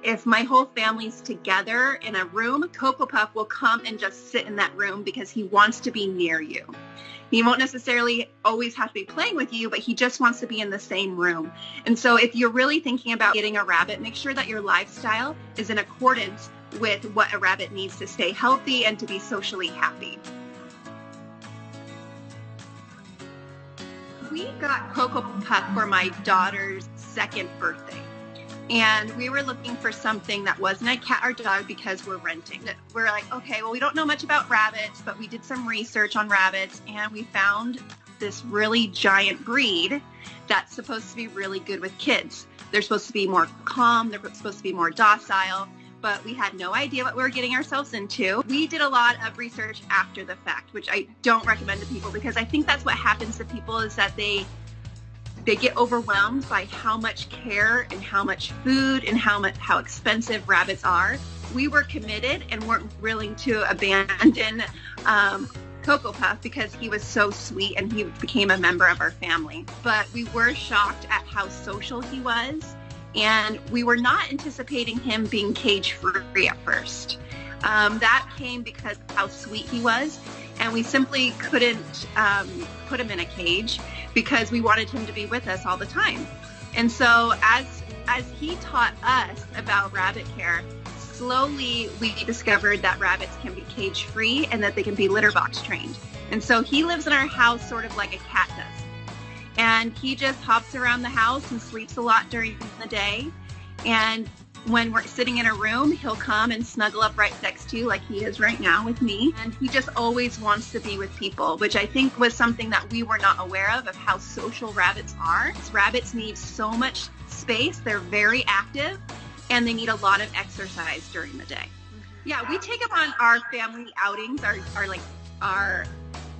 If my whole family's together in a room, Cocoa Puff will come and just sit in that room because he wants to be near you. He won't necessarily always have to be playing with you, but he just wants to be in the same room. And so if you're really thinking about getting a rabbit, make sure that your lifestyle is in accordance with what a rabbit needs to stay healthy and to be socially happy. We got Cocoa Puff for my daughter's 2nd birthday. And we were looking for something that wasn't a cat or dog because we're renting. We're like, okay, well, we don't know much about rabbits, but we did some research on rabbits and we found this really giant breed that's supposed to be really good with kids. They're supposed to be more calm. They're supposed to be more docile, but we had no idea what we were getting ourselves into. We did a lot of research after the fact, which I don't recommend to people because I think that's what happens to people is that they get overwhelmed by how much care and how much food and how expensive rabbits are. We were committed and weren't willing to abandon Cocoa Puff because he was so sweet and he became a member of our family. But we were shocked at how social he was, and we were not anticipating him being cage-free at first. That came because of how sweet he was, and we simply couldn't put him in a cage because we wanted him to be with us all the time. And so as he taught us about rabbit care, slowly we discovered that rabbits can be cage-free and that they can be litter box trained. And so he lives in our house sort of like a cat does. And he just hops around the house and sleeps a lot during the day. And when we're sitting in a room, he'll come and snuggle up right next to you like he is right now with me. And he just always wants to be with people, which I think was something that we were not aware of how social rabbits are. Rabbits need so much space. They're very active and they need a lot of exercise during the day. Yeah, we take him on our family outings, our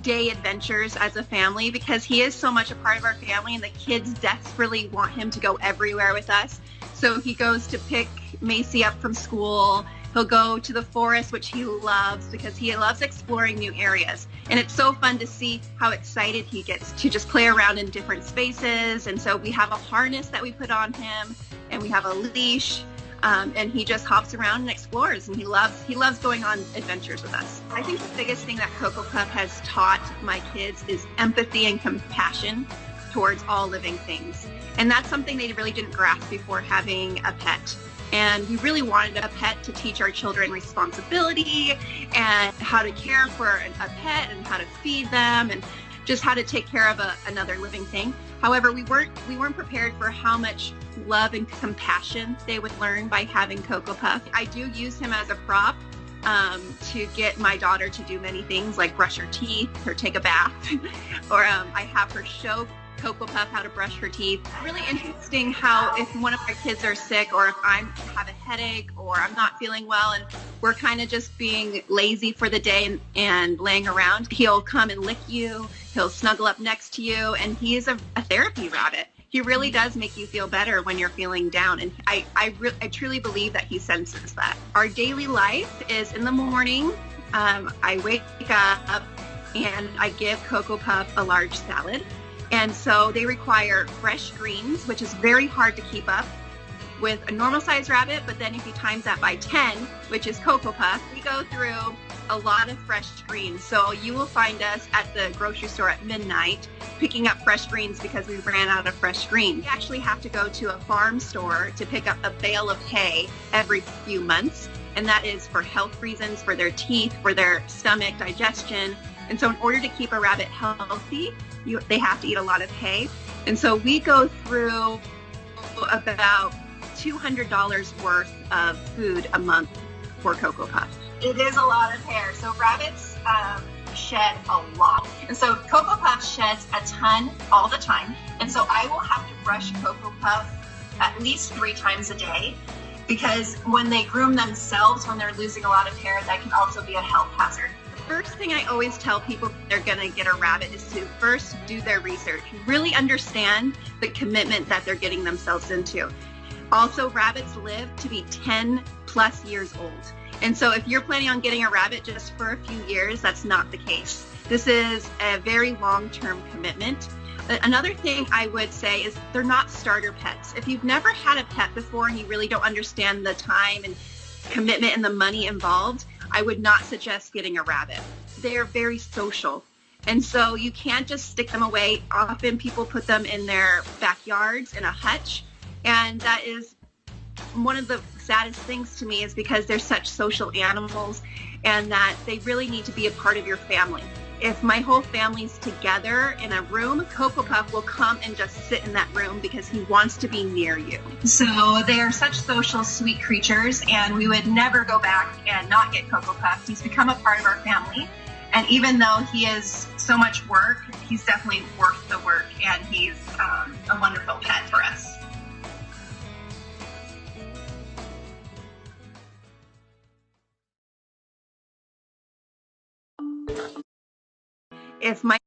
day adventures as a family because he is so much a part of our family and the kids desperately want him to go everywhere with us. So he goes to pick Macy up from school. He'll go to the forest, which he loves because he loves exploring new areas. And it's so fun to see how excited he gets to just play around in different spaces. And so we have a harness that we put on him and we have a leash. And he just hops around and explores, and he loves going on adventures with us. I think the biggest thing that Cocoa Puff has taught my kids is empathy and compassion towards all living things. And that's something they really didn't grasp before having a pet. And we really wanted a pet to teach our children responsibility and how to care for a pet and how to feed them and just how to take care of another living thing. However, we weren't prepared for how much love and compassion they would learn by having Cocoa Puff. I do use him as a prop to get my daughter to do many things like brush her teeth or take a bath, or I have her show Cocoa Puff how to brush her teeth. Really interesting how if one of my kids are sick or if I have a headache or I'm not feeling well and we're kind of just being lazy for the day and laying around, he'll come and lick you, he'll snuggle up next to you, and he is a therapy rabbit. He really does make you feel better when you're feeling down, and I truly believe that he senses that. Our daily life is in the morning, I wake up and I give Cocoa Puff a large salad. And so they require fresh greens, which is very hard to keep up with a normal sized rabbit. But then if you times that by 10, which is Cocoa Puff, we go through a lot of fresh greens. So you will find us at the grocery store at midnight picking up fresh greens because we ran out of fresh greens. We actually have to go to a farm store to pick up a bale of hay every few months. And that is for health reasons, for their teeth, for their stomach, digestion. And so in order to keep a rabbit healthy, they have to eat a lot of hay. And so we go through about $200 worth of food a month for Cocoa Puff. It is a lot of hair. So rabbits shed a lot. And so Cocoa Puff sheds a ton all the time. And so I will have to brush Cocoa Puff at least 3 times a day because when they groom themselves, when they're losing a lot of hair, that can also be a health hazard. First thing I always tell people they're going to get a rabbit is to first do their research, really understand the commitment that they're getting themselves into. Also, rabbits live to be 10 plus years old. And so if you're planning on getting a rabbit just for a few years, that's not the case. This is a very long-term commitment. Another thing I would say is they're not starter pets. If you've never had a pet before and you really don't understand the time and commitment and the money involved, I would not suggest getting a rabbit. They're very social. And so you can't just stick them away. Often people put them in their backyards in a hutch. And that is one of the saddest things to me, is because they're such social animals and that they really need to be a part of your family. If my whole family's together in a room, Cocoa Puff will come and just sit in that room because he wants to be near you. So they are such social, sweet creatures, and we would never go back and not get Cocoa Puff. He's become a part of our family. And even though he is so much work, he's definitely worth the work, and he's a wonderful pet for us. If my